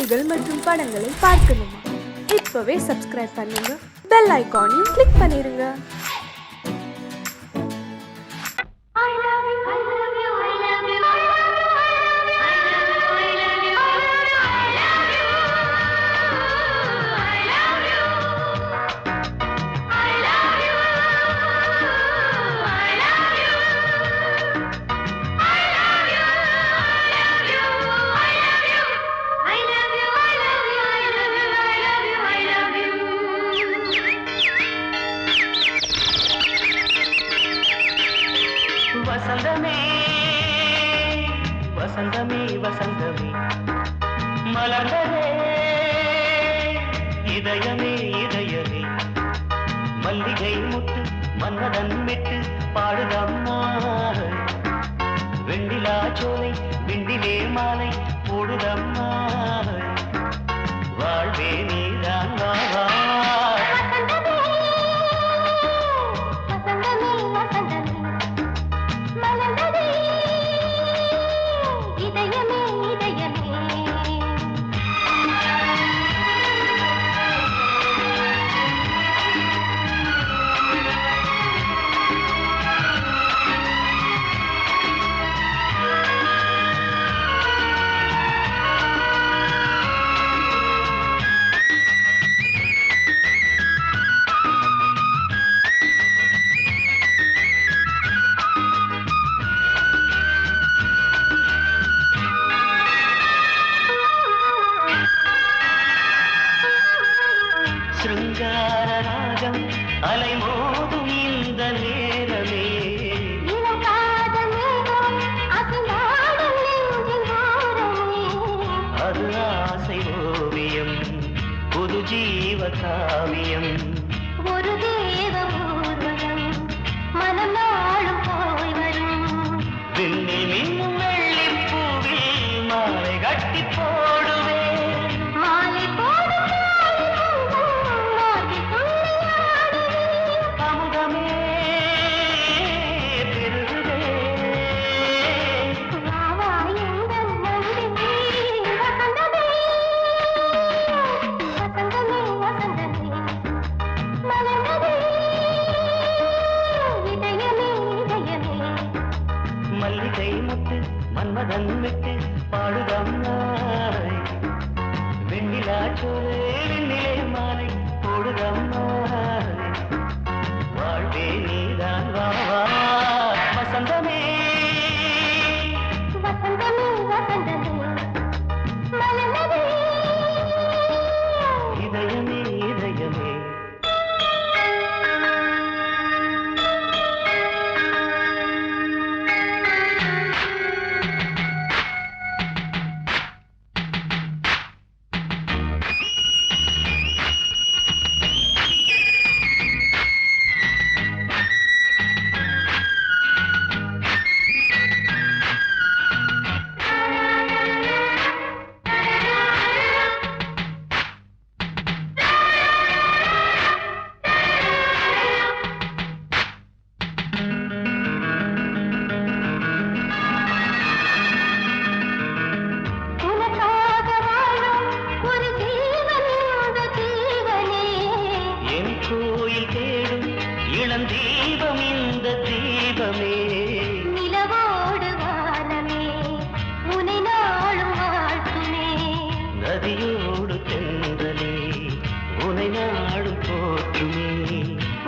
செய்திகள் மற்றும் படங்களை பார்க்கணுமா? இப்பவே சப்ஸ்கிரைப் பண்ணுங்க, பெல் ஐகானையும் கிளிக் பண்ணிருங்க. வசந்தமே வசந்தமே வசந்தமே மலர்ந்ததே இதயமே இதயமே மல்லிகை முட்டு மன்னதன் மெட்டு பாடுதம்மா வெண்ணிலா சோலை விண்டிலே மாலை போடுதம்மா வாழ்வே நீதான் வா சிருங்கார ராகம் அலைமோதும் இந்த நேரமே அது ஆசை ஓவியம் புது ஜீவ காவியம் ஒரு தேவ ஊர்வலம் மனம் நாளும் போய் வரும் விண்ணில் மின்னும் வெள்ளி பூவில் மாலை கட்டி போடுவேன் மாலை போடும் அமுதமே பெருகுதே மல்லிகை முட்டு மன்மதன் விட்டு பாடுதம்மாய் வெண்ணிலா சோலை வெண்ணிலே மாலை போடுதம்மாய் வாழ்வே நீதான் வா வசந்தமே வசந்தமே வசந்தமே மலர்ந்ததே இதயமே இதயமே உனக்காக வாழும் ஒரு ஜீவன் இந்த ஜீவனே என் கோயில் தேடும் இளம் தீபம் இந்த தீபமே நிலவோடு வானமே உனை நாளும் வாழ்த்துமே நதியோடு தென்றலே உனை நாடும் போற்றுமே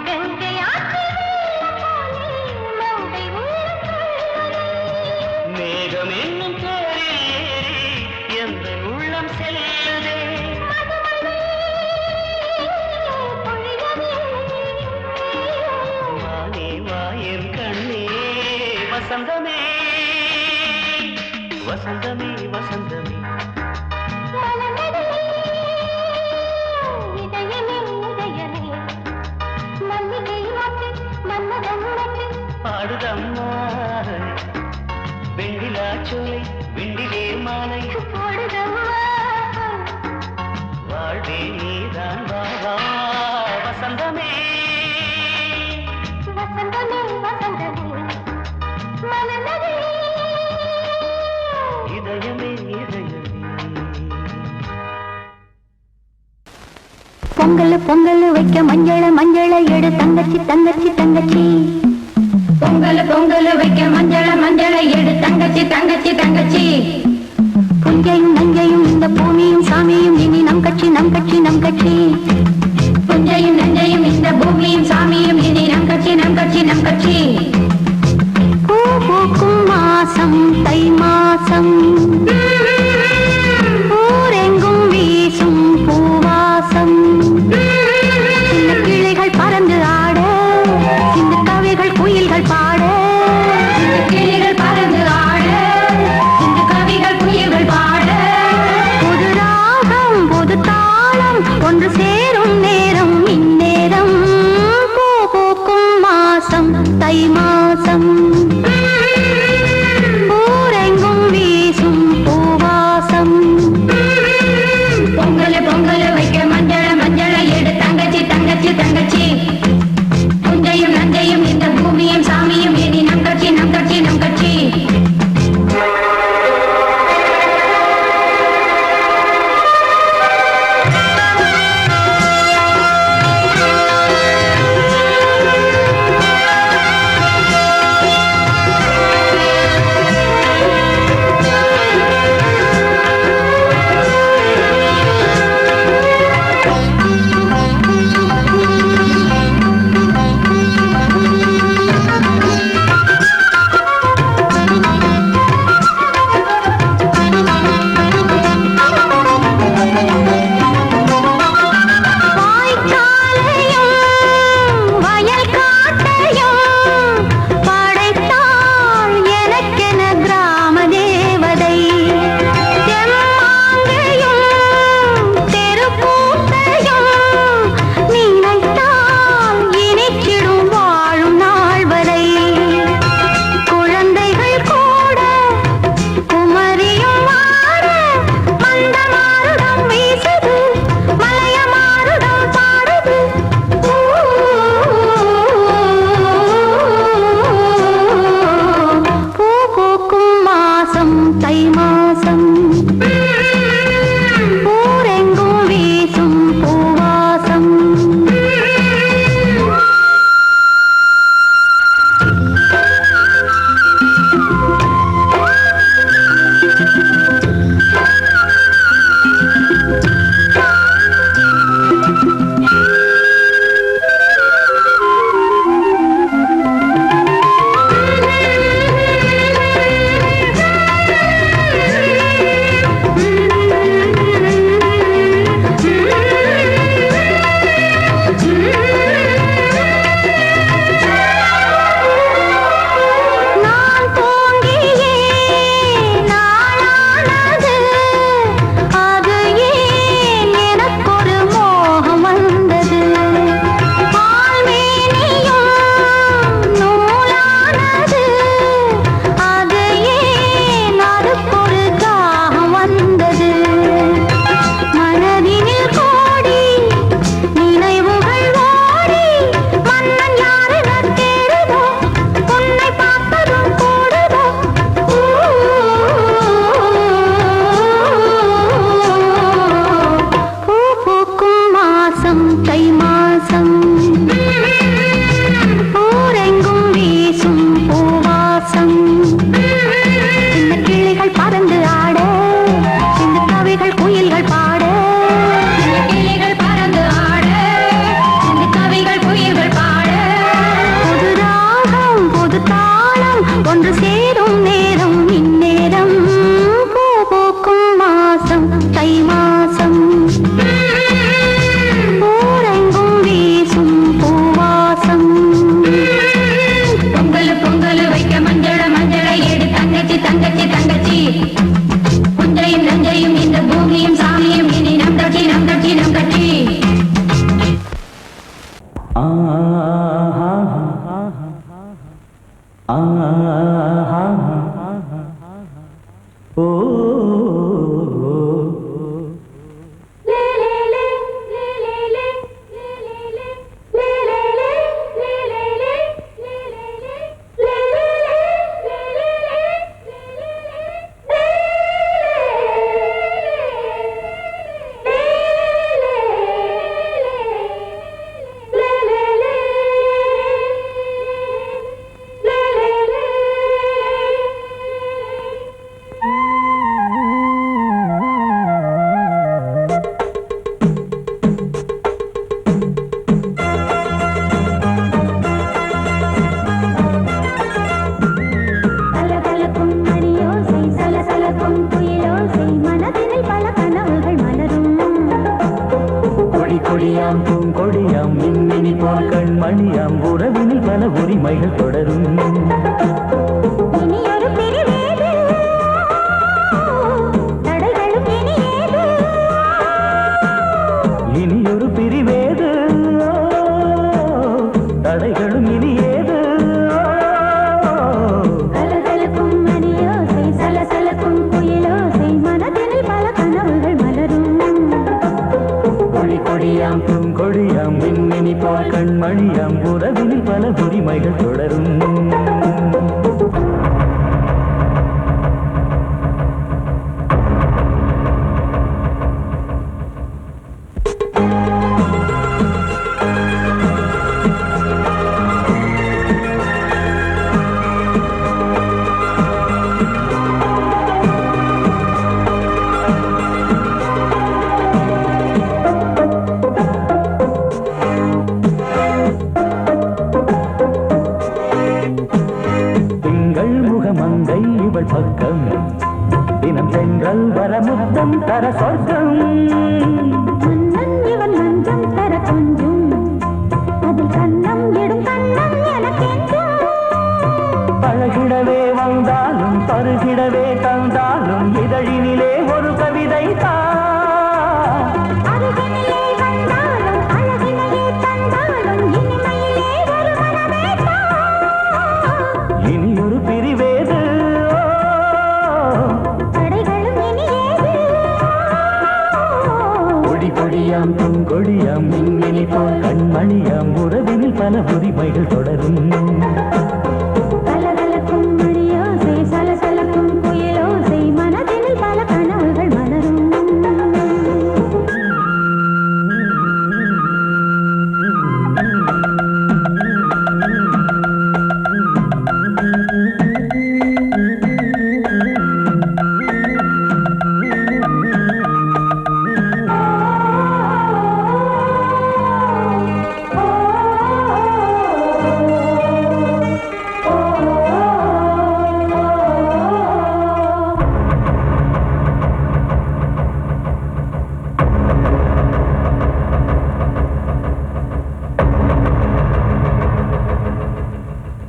கங்கை ஆற்றில் போலே மங்கை உள்ளம் கொள்ளுதே. மேகம் என்னும் தேரில் ஏறி எந்த உள்ளம் செல்லுதே மதுமழை பொழியவே. வானே வாயன் கண்ணே வசந்தமே வசந்தமே வசந்தமே மலர்ந்ததே இதயமே இதயமே மல்லிகை மொட்டு மன்மதன் மொட்டு பாடுதம்மா வெண்ணிலா சோலை விண்டிலே மாலை போடுதம்மா வாழ்வே நீதான் வா வசந்தமே வசந்தமே வசந்தமே மலர்ந்ததே இதயமே இதயமே பொங்கல் பொங்கல் வைக்க மஞ்சள எடு தங்கச்சி தங்கச்சி தங்கச்சி பொங்கல் பொங்கல் வைக்க மஞ்சள எடு தங்கச்சி தங்கச்சி தங்கச்சி புஞ்சையும் நஞ்சையும் இந்த பூமியும் சாமியும் இனி நம் கட்சி நம் கட்சி நம் கட்சி புஞ்சையும் நஞ்சையும் இந்த பூமியும் சாமியும் இனி நம் கட்சி நம் கட்சி நம் கட்சி பூ பூக்கும் மாசம் தை மாசம் ஊரெங்கும் வீசும் பூவாசம் சின்ன கிளிகள் பறந்து ஆட சின்ன கவிகள் குயில்கள் பாட சின்ன கிளிகள் பறந்து ஆட சின்ன கவிகள் குயில்கள் பாட புது ராகம் புது தாளம் ஒன்று சேரும் நேரம் இந்நேரம் பூ பூக்கும் மாசம் தை மாசம் ஊரெங்கும் வீசும் கொடியாம் பூங்கொடியாம் மின்மினி போல் கண்மணியாம் உறவினில் பல உரிமைகள் தொடரும். இனியொரு பிரிவேது தடைகளும் இனியேது. இனியொரு பிரிவேது தடைகளும் இனியேது. கலகலக்கும் மணியோசை சலசலக்கும் குயிலோசை மனதினில் பல கனவுகள் மலரும். கொடி கொடியாம் பூங்கொடியாம் மின்மினி போல் கண்மணியாம் உறவினில் பல உரிமைகள் தொடரும். மங்கை இவள் பக்கம் தினம் சென்றல் வரமுத்தம் தர சொர்க்கம். மன்னன் இவன் மஞ்சம் தர கொஞ்சம் அதில் கண்ணம் இடும் கண்ணம் எனக்கென்றும். பழகிடவே வந்தாலும் பருகிடவே தந்தாலும் இதழினிலே ஒரு கவிதை அருகினிலே வந்தாலும் அழகினையே தந்தாலும் இனிமையிலே ஒரு மனமே இனியொரு பிரிவேது தடைகளும் இனியேது. கொடி கொடியாம் பூங்கொடியாம் மின்மினி போல் கண்மணியாம் உறவினில் பல உரிமைகள் தொடரும். கலகலக்கும் மணியோசை சலசலக்கும் குயிலோசை மனதினில் பல கனவுகள் மலரும்.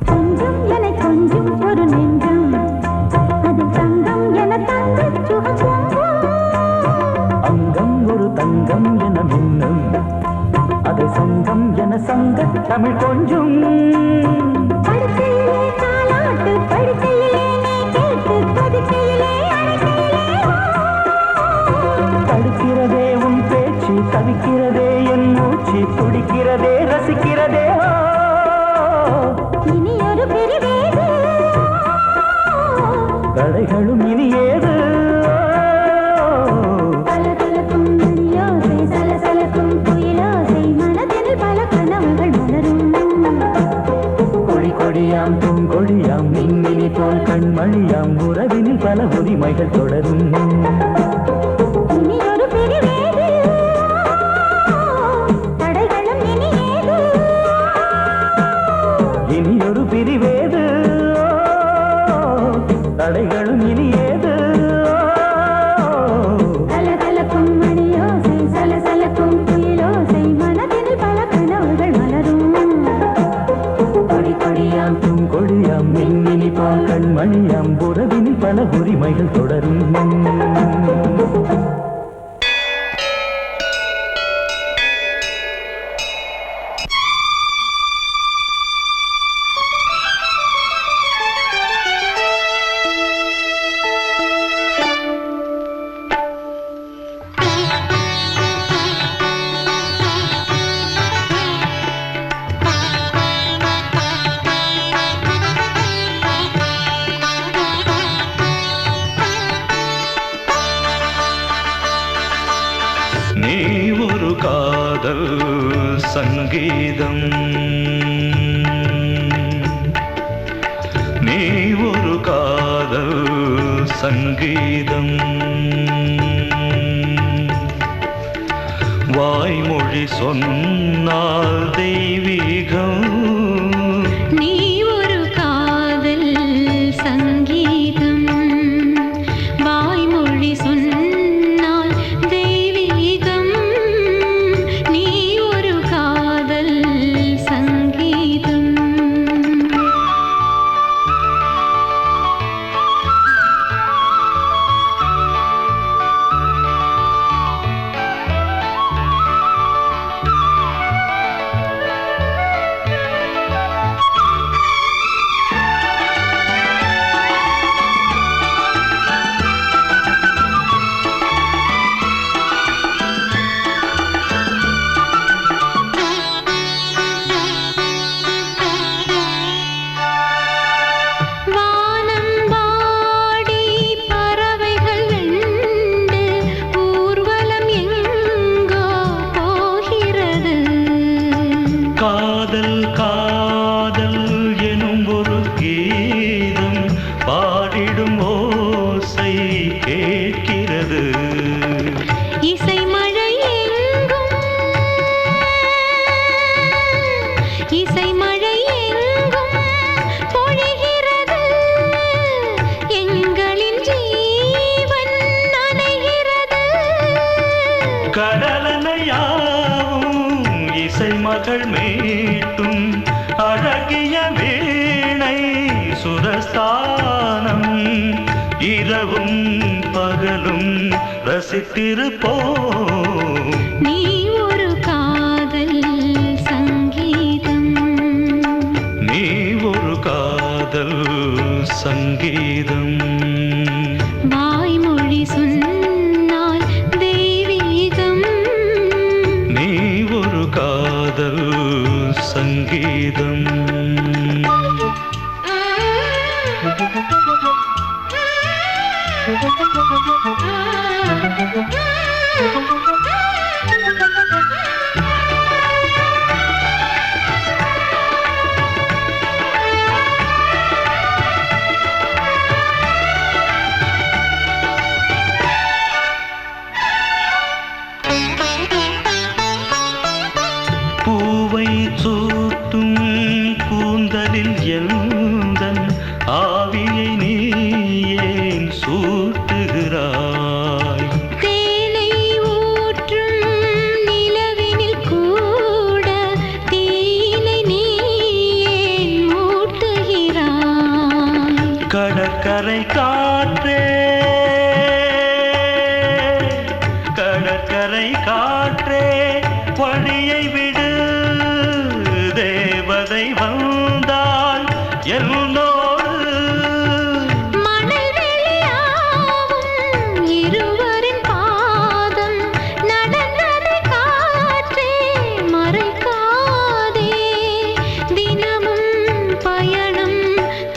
கொஞ்சம் என கொஞ்சம் ஒரு நெஞ்சம் அது தங்கம் என தங்க சுகம். அங்கம் ஒரு தங்கம் என மின்னும் அதை சங்கம் என சங்க தமிழ் கொஞ்சம். படுக்கையிலே தாலாட்டு படுக்கையிலே நீ கேட்டு கொதிக்கையிலே அழைக்கையிலே தடுக்கிறதே உன் பேச்சு தவிக்கிறதே என் மூச்சு துடிக்கிறதே ரசிக்கிறதே. இனியொரு பிரிவேது கடைகளும் இனியேது. கலகலக்கும் மணியோசை சலசலக்கும் குயிலோசை மனதினில் பல கனவுகள் மலரும். கொடி கொடியாம் பூங்கொடியாம் மின்மினி போல் கண்மணியாம் உறவினில் பல உரிமைகள் தொடரும். இனியொரு பிரிவேது தடைகளும் இனியேது. இனியொரு பிரிவேது தடைகளும் இனியேது. கலகலக்கும் மணியோசை சலசலக்கும் குயிலோசை மனதினில் பல கனவுகள் மலரும். கொடி கொடியாம் பூங்கொடியாம் மின்மினி போல் கண்மணியாம் உறவினில் பல உரிமைகள் தொடரும். நீ ஒரு காதல் சங்கீதம், நீ ஒரு காதல் சங்கீதம். வாய்மொழி சொன்னால் தெய்வீகம். நீ ஒரு காதல் சங்கீதம் வாய்மொழி சொன்னால் தெய்வீகம். நீ கடலனையாவும் இசை மகள் மீட்டும் அழகிய வீணை சுரஸ்தானம் இரவும் பகலும் ரசித்திருப்போம். நீ ஒரு காதல் சங்கீதம், நீ ஒரு காதல் சங்கீதம். வாய்மொழி சொன்னால் தெய்வீகம், நீ ஒரு காதல் சங்கீதம். பூவை சூட்டும் கூந்தலில் எந்தன் ஆவியை நீ ஏன் சூட்டுகிறாய்? தேனை ஊற்றும் நிலவினில் கூட தீனை நீ ஏன் மூட்டுகிறாய்? கடற்கரை காற்றே, கடற்கரை காற்றே வழியை விடு, தேவதை வந்தால் என்னோடு. மணல் வெளியாகும் இருவரின் பாதம் நடந்ததை காற்றே மறைக்காதே, தினமும் பயணம்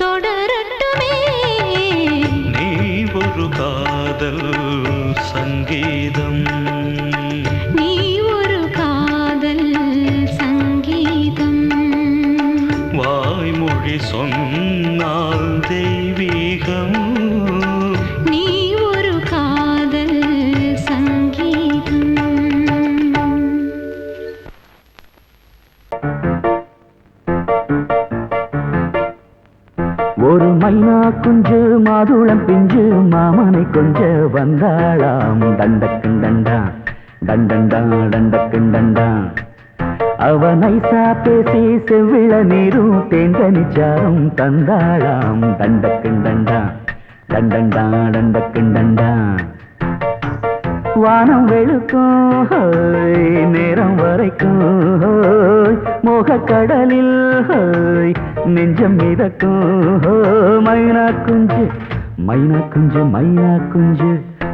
தொடரட்டுமே. நீ ஒரு காதல் சங்கீதம், நீ ஒரு காதல் சங்கீதம், வாய்மொழி சொன்னால் தெய்வீகம். நீ ஒரு காதல் சங்கீதம். ஒரு மைனா குஞ்சு மாதுளம் பிஞ்சு மாமனை கொஞ்ச வந்தாளாம். தண்டக்குண்டண்டா டண்டண்டா டண்டக்குண்டண்டா. அவ நைசா பேசி செவ்விள நீரும் தேங்கனிச்சாரும் தந்தாளாம். தண்டக்குண்டண்டா டண்டண்டா டண்டக்குண்டண்டா. வானம் வெளுக்கும் ஹோய், நேரம் வரைக்கும் ஹோய், மோகக்கடலில் ஹோய், நெஞ்சம் மிதக்கும் ஹோய். மைனா குஞ்சு மைனா குஞ்சு மைனா குஞ்சு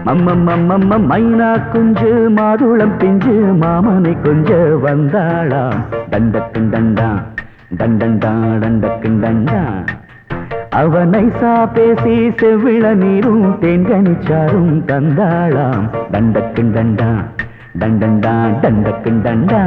மம்மம்மம்மம்ம மைனா குஞ்சு மாதுளம் பிஞ்சு மாமனை கொஞ்ச வந்தாளாம். தண்டக்குண்டண்டா டண்டண்டா டண்டக்குண்டண்டா. அவனை பேசி செவ்விள நீரும் தேன்கனிச்சாரும் தந்தாளாம். தண்டக்குண்டண்டா டண்டண்டா டண்டக்குண்டண்டா.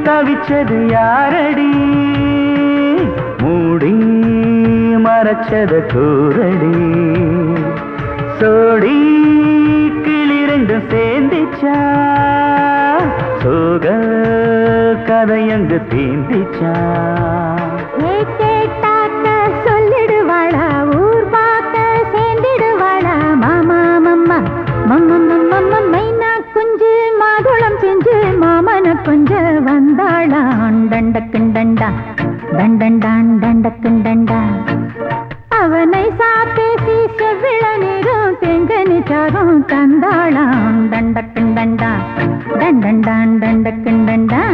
தவிச்சது யாரடி மூடி மறைச்சது கூரடி சோடி கிளி ரெண்டும் சேர்ந்திச்சா சோக கதையங்கு தீந்திச்சா சொல்லிடுவாளா ஊர் பார்க்க சேர்ந்திடுவாளா மாமா மம்மா மம்ம மைனா குஞ்சு மாதுளம் செஞ்சு மாமன கொஞ்ச வந்தாளான் தண்டக்குண்டண்டா தண்டண்டான் தண்டக்குண்டண்டா அவனை சாப்பேசி செவ்விள நீரும் செங்கனி சாரும் தந்தாளான் தண்டக்குண்டண்டா தண்டண்டான் தண்டக்குண்டண்டா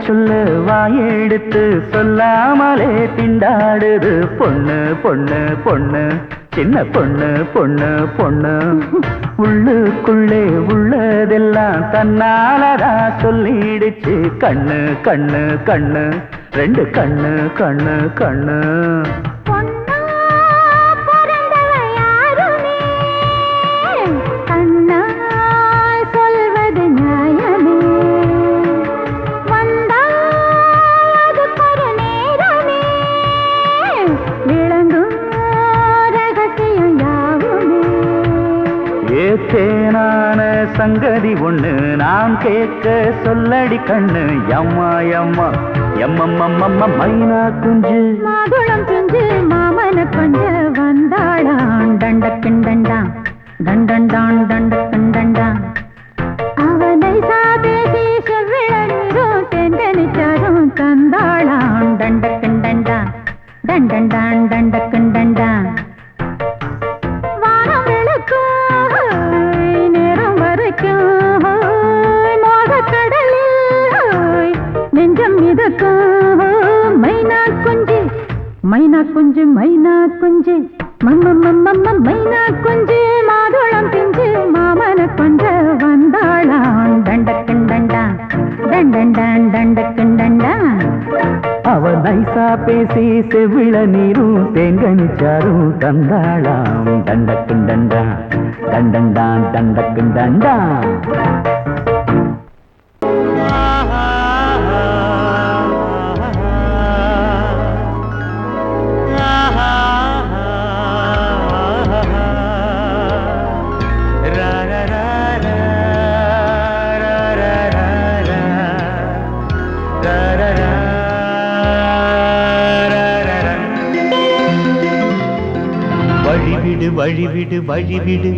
சொல்ல வாயெடுத்து சொல்லாமலே திண்டாடுது பொண்ணு பொண்ணு பொண்ணு சின்ன பொண்ணு பொண்ணு பொண்ணு உள்ளுக்குள்ளே உள்ளதெல்லாம் தன்னாலதா சொல்லிடுச்சு கண்ணு கண்ணு கண்ணு ரெண்டு கண்ணு கண்ணு கண்ணு தேனான சங்கதி ஒண்ணு நான் கேட்க சொல்லடி கண்ணு எம்மா எம்மா எம்மம்மம்மம்ம மைனா குஞ்சு மாதுளம் குஞ்சு மாமன கொஞ்ச வந்தாளான் தண்டக்கிண்டண்டான் தண்டண்டான் தண்டக்கிண்டண்டான் அவனை சாதேசி செவ்விழநீரும் தென்கனிச்சாரும் தந்தாளான் தண்டக்கிண்டண்டான் தண்டண்டான் தண்டக்கிண்டண்டான் மைனா குஞ்சு மைனா குஞ்சு மம்மம்மம்மம்ம மைனா குஞ்சு மாதுளம் பிஞ்சு மாமன கொஞ்ச வந்தாளான் தண்டக்கிண்டண்டான் தண்டண்டான் தண்டக்கிண்டண்டான் அவ நைசா பேசி செவ்விள நீரும் தேங்கனிச்சாரும் தந்தாளாம் தண்டக்கிண்டண்டான் தண்டண்டான் தண்டக்கிண்டண்டான் வழிவிடு வழிவிடு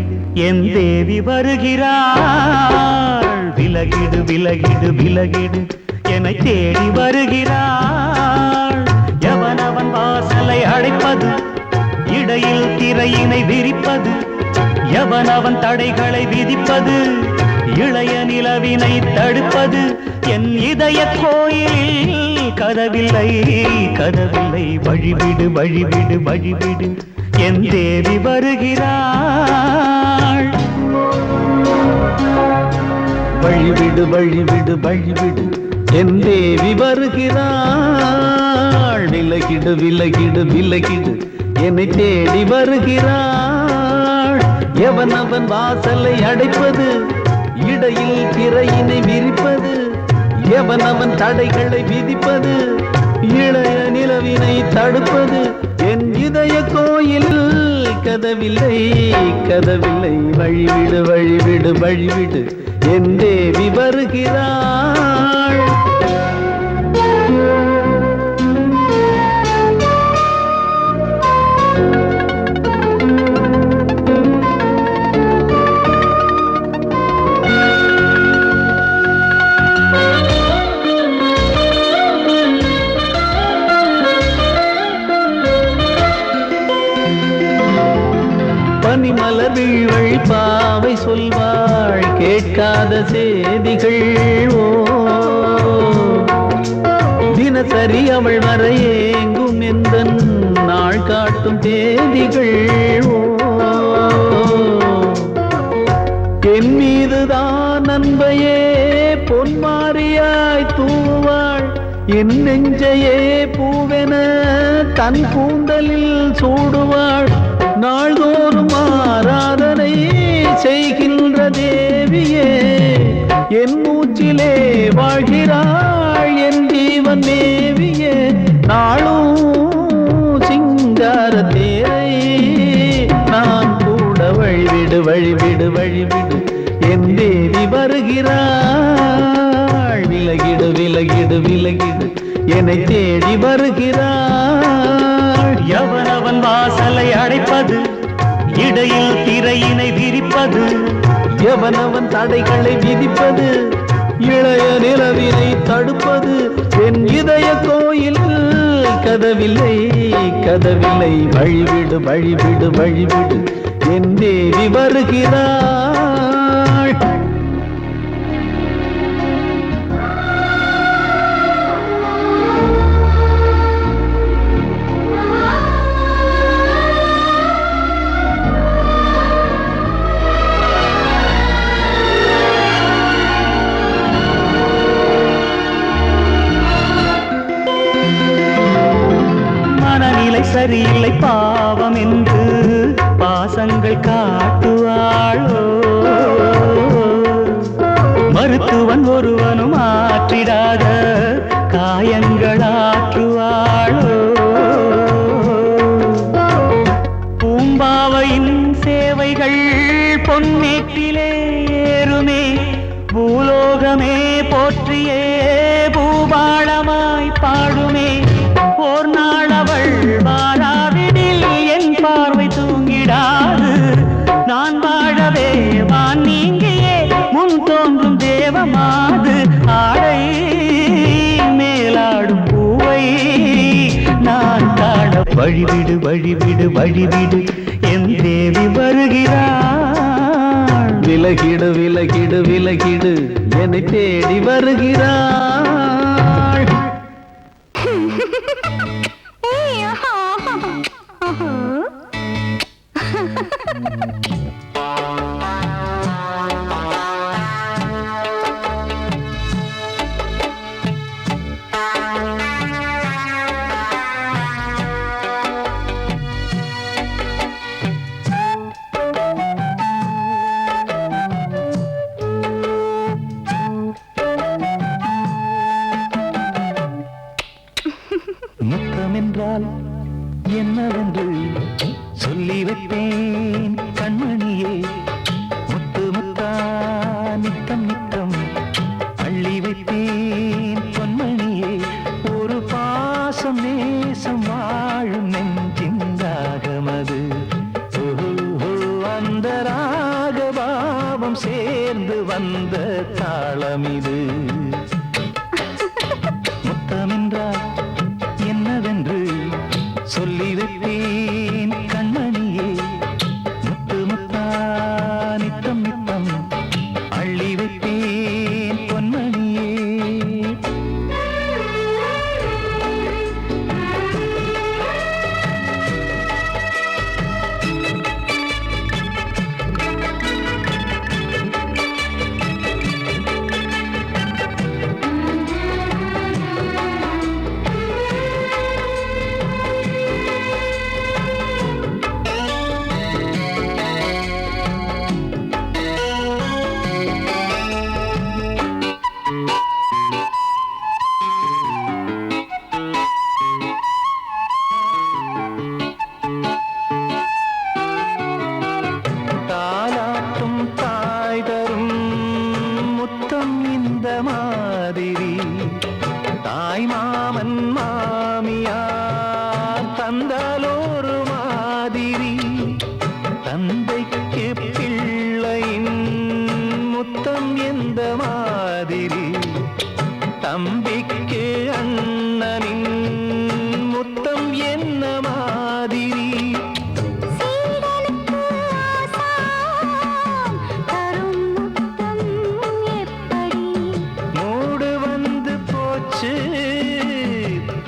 என் தேவி வருகிறாள் விலகிடு விலகிடு விலகிடு என்னை தேடி வருகிறாள் எவனவன் வாசலை அடைப்பது இடையில் திரையினை விரிப்பது எவனவன் தடைகளை விதிப்பது இளைய நிலவினை தடுப்பது என் இதய கோயிலில் கதவில்லை கதவில்லை வழிவிடு வழிவிடு வழிவிடு என் தேவி வருகிறாள் வழிவிடு வழிவிடு வழிவிடு என் தேவி வருகிறாள் விலகிடு விலகிடு விலகிடு என்னை தேடி வருகிறாள் எவனவன் வாசலை அடைப்பது இடையில் திரையினை விரிப்பது எவனவன் தடைகளை விதிப்பது இளைய நிலவினை தடுப்பது என் இதய கோயில் கதவில்லை கதவில்லை வழிவிடு வழிவிடு வழிவிடு என் தேவி வருகிறாள் பனிமலர் வீழ்வழி பாவை சொல்வாள் கேட்காத செய்திகள் ஓ தினசரி அவள் வர ஏங்கும் எந்த நாள் காட்டும் தேதிகள் ஓ என் மீதுதான் அன்பையே பொன்மாரியாய் தூவாள் என் நெஞ்சையே பூவென தன் கூந்தலில் சூடுவாள் நாள்தோறும் ஆராதனை செய்கின்ற தேவியே என் மூச்சிலே வாழ்கிறாள் என் ஜீவன் தேவியே நாளும் சிங்கார தேரை நான் கூட வழிவிடு வழிவிடு வழிவிடு என் தேவி வருகிறாள் விலகிடு விலகிடு விலகிடு என்னை தேடி வருகிறாள் எவனவன் வாசலை அடைப்பது இடையில் திரையினை விரிப்பது எவனவன் தடைகளை விதிப்பது இளைய நிலவினை தடுப்பது என் இதய கோயில் கதவில்லை கதவில்லை வழிவிடு வழிவிடு வழிவிடு என் தேவி வருகிறாள். மனநிலை சரியில்லை பாவம் என்று பாசங்கள் காட்டுவாளோ மருத்துவன் ஒருவனும் ஆற்றிடாத காயங்களாற்றுவாளோ பூம்பாவையின் சேவைகள் பொன்னேற்றிலே ஏறுமே பூலோகமே போற்றியே பூபாளமாய் பாடுமே ஓர் நாள் அவள் வாராவிடில் என் பார்வை தூங்கிடாது நான் வாழவே வான் நீங்கியே முன் தோன்றும் தேவமாது ஆடை மேலாடும் பூவை நான் காண வழிவிடு வழிவிடு வழிவிடு என் தேவி வருகிறாள். விலகிடு விலகிடு விலகிடு என்னை தேடி வருகிறாள். முத்தமென்றால் என்னவென்று சொல்லி வைப்பேன் கண்மணியே முத்து முத்தா நித்தம் நித்தம் அள்ளி வைப்பேன் பொன்மணியே ஒரு பாசம் நேசம் வாழும் நெஞ்சின் ராகமது அந்த ராகபாவம் சேர்ந்து வந்த தாளமிது முத்தமென்றால் என்னவென்று சொல்லி வைப்பேன் கண்மணியே முத்து முத்தா நித்தம் நித்தம் அள்ளி வைப்பேன் பொன்மணியே தாலாட்டும் தாய் தரும் முத்தம் இந்த மாதிரி தாய் மாமன் மாமியார் தந்தாலோரு மாதிரி தந்தைக்கு பிள்ளையின் முத்தம் எந்த மாதிரி தம்பிக்கு அண்ணனின் முத்தம் என்ன மாதிரி மூடு வந்து போச்சு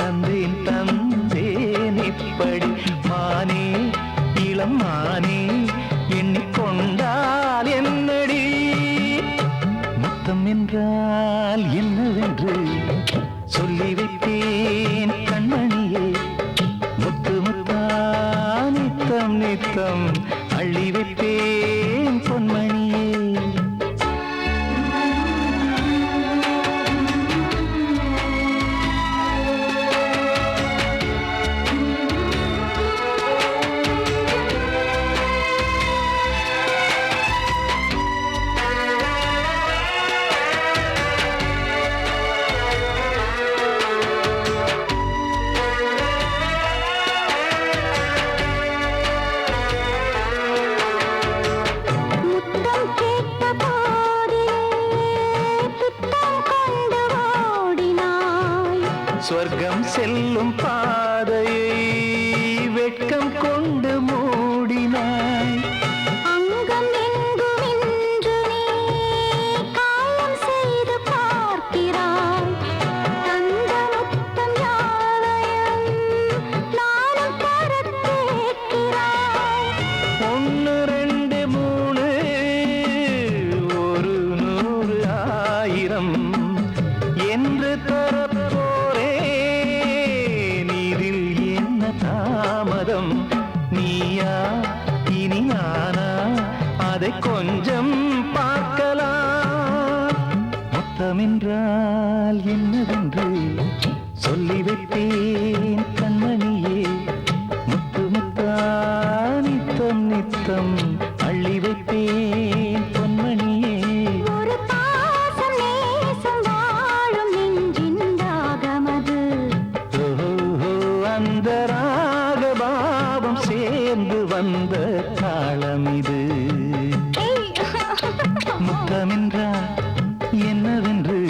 தந்தேன் தந்தேன் இப்படி மானே இளம் மானே எண்ணிக்கொண்டால் என்னடி முத்தம் என்றால் என்னவென்று சொல்லி வைத்தேன் கண்மணியே முத்து முத்தா நித்தம் நித்தம் அள்ளி வைப்பேன் பொன்மணியே உள்ளம் செல்லும் பாதையை வெட்கம் கொண்டு மூடினாய். அங்கம் எங்கும் இன்று நீ காயம் செய்து பார்க்கிறாய். தந்த முத்தம் யாவையும் நானும் தரக் கேட்கிறாய். 1 2 3 ஒரு 100 1000 என்று தரப்போரேன். இதில் என்ன தாமதம்? நீயா இனி நானா? அதை கொஞ்சம் பார்க்கலாம். முத்தமென்றால் என்னவென்று சொல்லி வைத்தேன் கண்மணியே. முத்து முத்தா நித்தம் நித்தம் அள்ளி வைப்பேன் பொன்மணியே. ஒரு பாசம் நேசம் வாழும் நெஞ்சின் ராகமது. ஓஹோ, அந்த ராகபாவம் சேர்ந்து வந்த தாளம் இது. முத்தமென்றால் என்னவென்று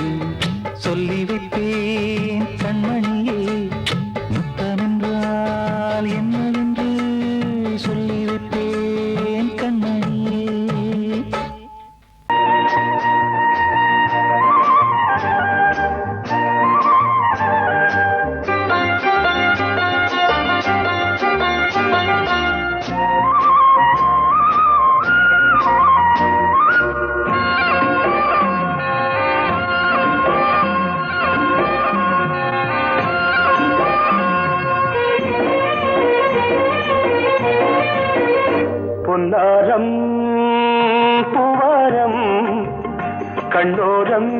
சொல்லி வைப்பேன் கண்மணியே. முத்தமென்றால் என்னவென்று சொல்லி வைப்பேன் கண்மணியே. பொன்னாரம் பூவாரம் கண்ணோரம்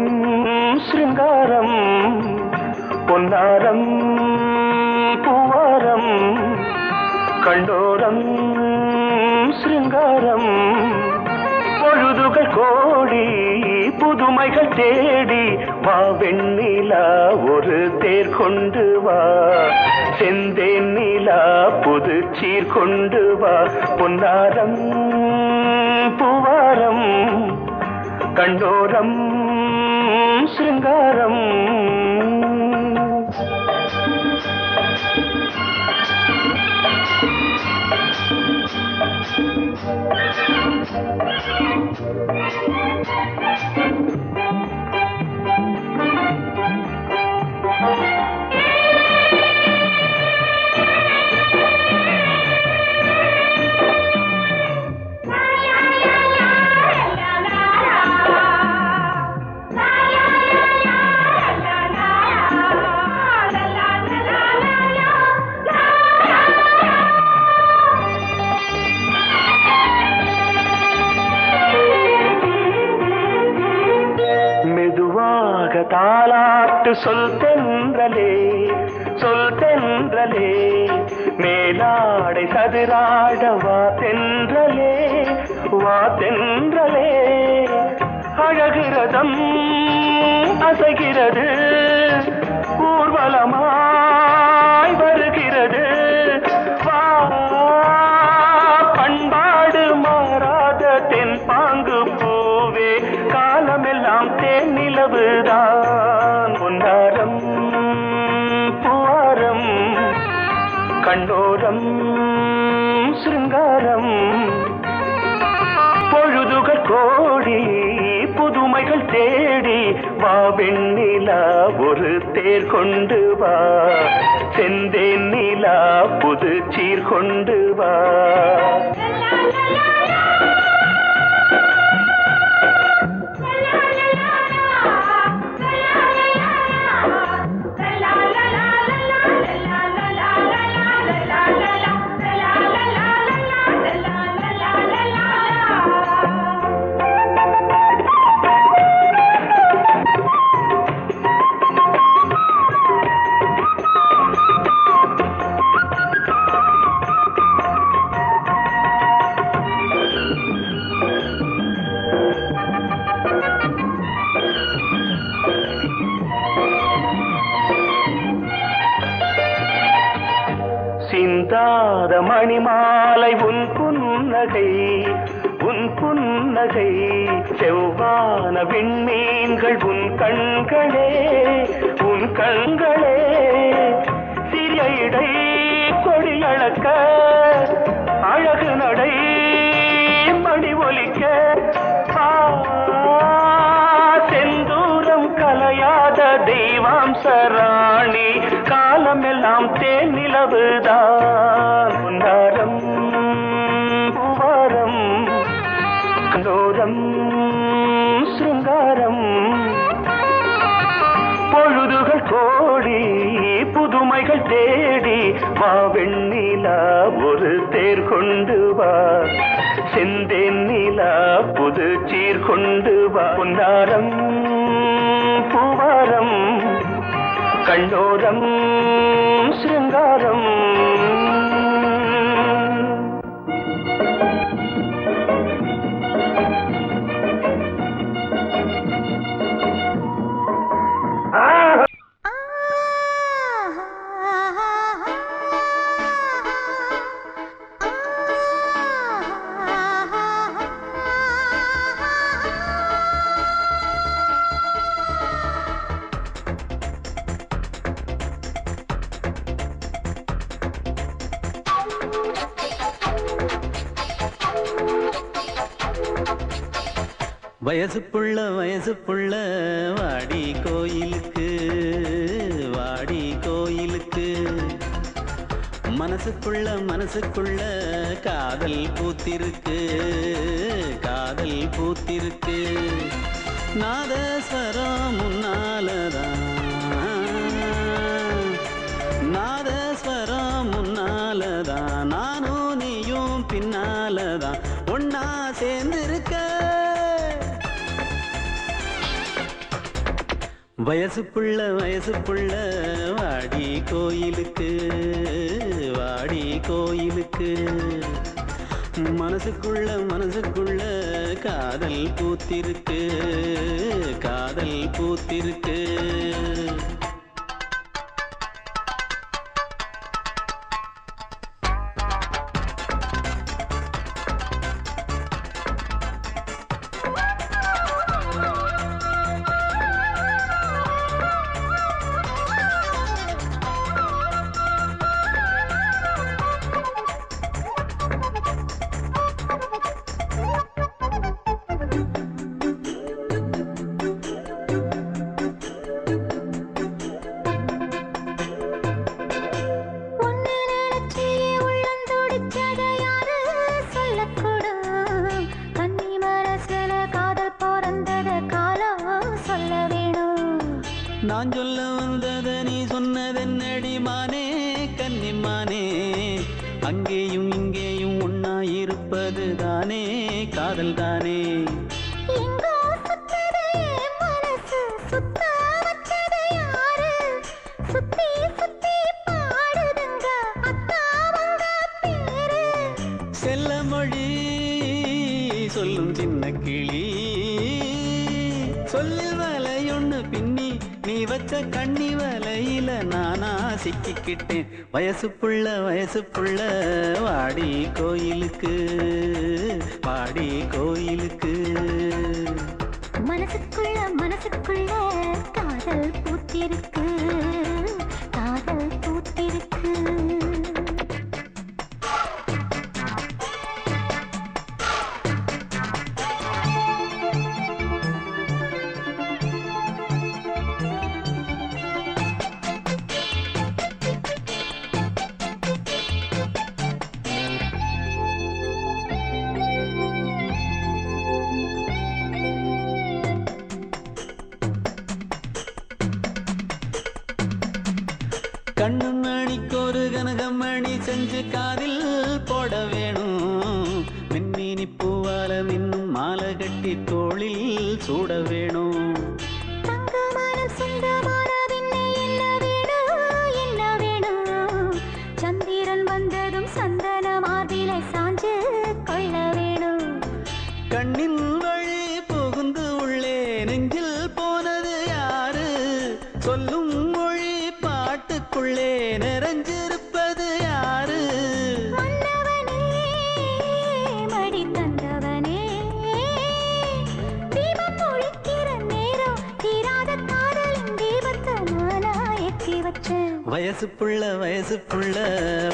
சிருங்காரம். பொன்னாரம் பூவாரம் கண்ணோரம் சிருங்காரம். பொழுதுகள் கோடி புதுமைகள் தேடி வா வெண்ணிலா ஒரு தேர் கொண்டு வா. செந்தேன் நிலா புது சீர் கொண்டு வா. பொன்னாரம் பூவாரம் கண்டோரம் சிருங்காரம். தாலாட்டு சொல் தென்றலே சொல் தென்றலே. மேலாடை சதுராட வா தென்றலே வா தென்றலே. அழகிறதம் அசைகிறது ஊர்வலமாய் வருகிறது. வா பண்பாடு மாறாத தென் பாங்கு பூவே. காலமெல்லாம் தேன் நிலவுதான். பொன்னாரம் பூவாரம் கண்ணோரம் சிருங்காரம். பொழுதுகள் கோடி புதுமைகள் தேடி வா வெண்ணிலா ஒரு தேர் கொண்டு வா. செந்தேன் நிலா புது சீர் கொண்டு வா. சிந்தாத மணிமாலை உன் புன்னகை உன் புன்னகை. செவ்வான விண்மீன்கள் உன் கண்களே உன் கண்களே. இடை கொடியளக்க அழகு நடை மணி ஒலிக்க செந்தூரம் கலையாத தெய்வாம்சராணி காலமெல்லாம் தேன் நிலவுதான் உன்னாரம் பூவாரம் கண்டோரம் சிருங்காரம் பொழுதுகள் கோடி புதுமைகள் தேடி வா வெண்ணிலா ஒரு தேர் கொண்டு வா செந்தேன் நிலா புது சீர் கொண்டு வா பொன்னாரம் பூவாரம் கண்டோரம் சிருங்காரம் வயசு புள்ள வாடி கோயிலுக்கு மனசுக்குள்ள காதல் பூத்திருக்கு நாதஸ்வரம் முன்னாலதான் நானும் நீயும் பின்னாலதான் ஒன்னா சேர்ந்திருக்க வயசு புள்ள வாடி கோயிலுக்கு மனசுக்குள்ள காதல் பூத்திருக்கு நான் சொல்ல வந்தத நீ சொன்னதென்னடி மானே கன்னிமானே அங்கேயும் இங்கேயும் ஒன்னா இருப்பது தானே காதல் தானே செல்ல மொழி சொல்லும் சின்ன கிளி சொல்லில் வலையொன்னு பின்னி நீ வச்ச கண்ணி வலையில நானா சிக்கிக்கிட்டேன் வயசு புள்ள வாடி கோயிலுக்கு மனசுக்குள்ள காதல் பூத்திருக்கு கண்ணு மணிக்கொரு கனகமணி செஞ்சு காதில் போட வேணும் மின்மினி பூவால மின்னும் மாலை கட்டி தோளில் சூட வேணும் சந்திரன் வந்ததும் சந்தன மார்பிலை சாஞ்சு கொள்ள வேணும் கண்ணின் வழி புகுந்து உள்ளே நெஞ்சில் போனது யாரு சொல்லும் மொழி பாட்டுக்குள்ளே நிறைஞ்சிருப்பது யாரு மன்னவனே மடி தந்தவனே தீபம் ஒழிக்கிற நேரம் தீராத காதலின் தீபத்தை நானா ஏற்றி வச்சேன் வயசு புள்ள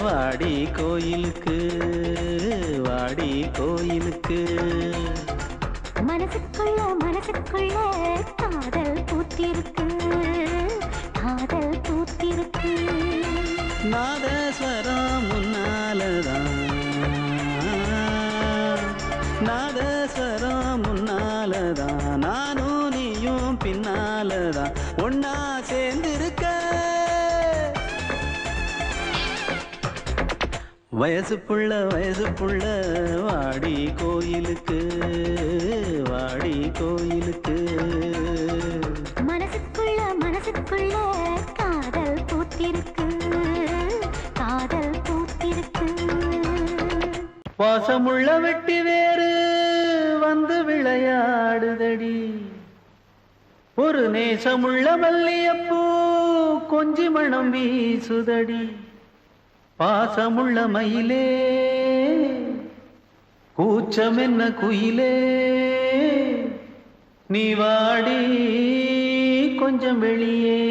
வாடி கோயிலுக்கு வாடி கோயிலுக்கு. மனசுக்குள்ள காதல் பூத்திருக்கு காதல் பூத்திருக்கு. நாதஸ்வரம் முன்னாலதான் நாதஸ்வரம் முன்னாலதான் நானும் நீயும் பின்னாலதான் ஒன்னா சேர்ந்திருக்க. வயசு புள்ள வாடி கோயிலுக்கு வாடி கோயிலுக்கு. மனசுக்குள்ள காதல் பூத்திருக்கு காதல் பூத்திருக்கு. வாசமுள்ள வெட்டி வேறு வந்து விளையாடுதடி, ஒரு நேசமுள்ள மல்லியப்பூ கொஞ்சி மணம் வீசுதடி. பாசமுள்ள மயிலே கூச்சம் என்ன குயிலே, நீ வாடி கொஞ்சம் வெளியே.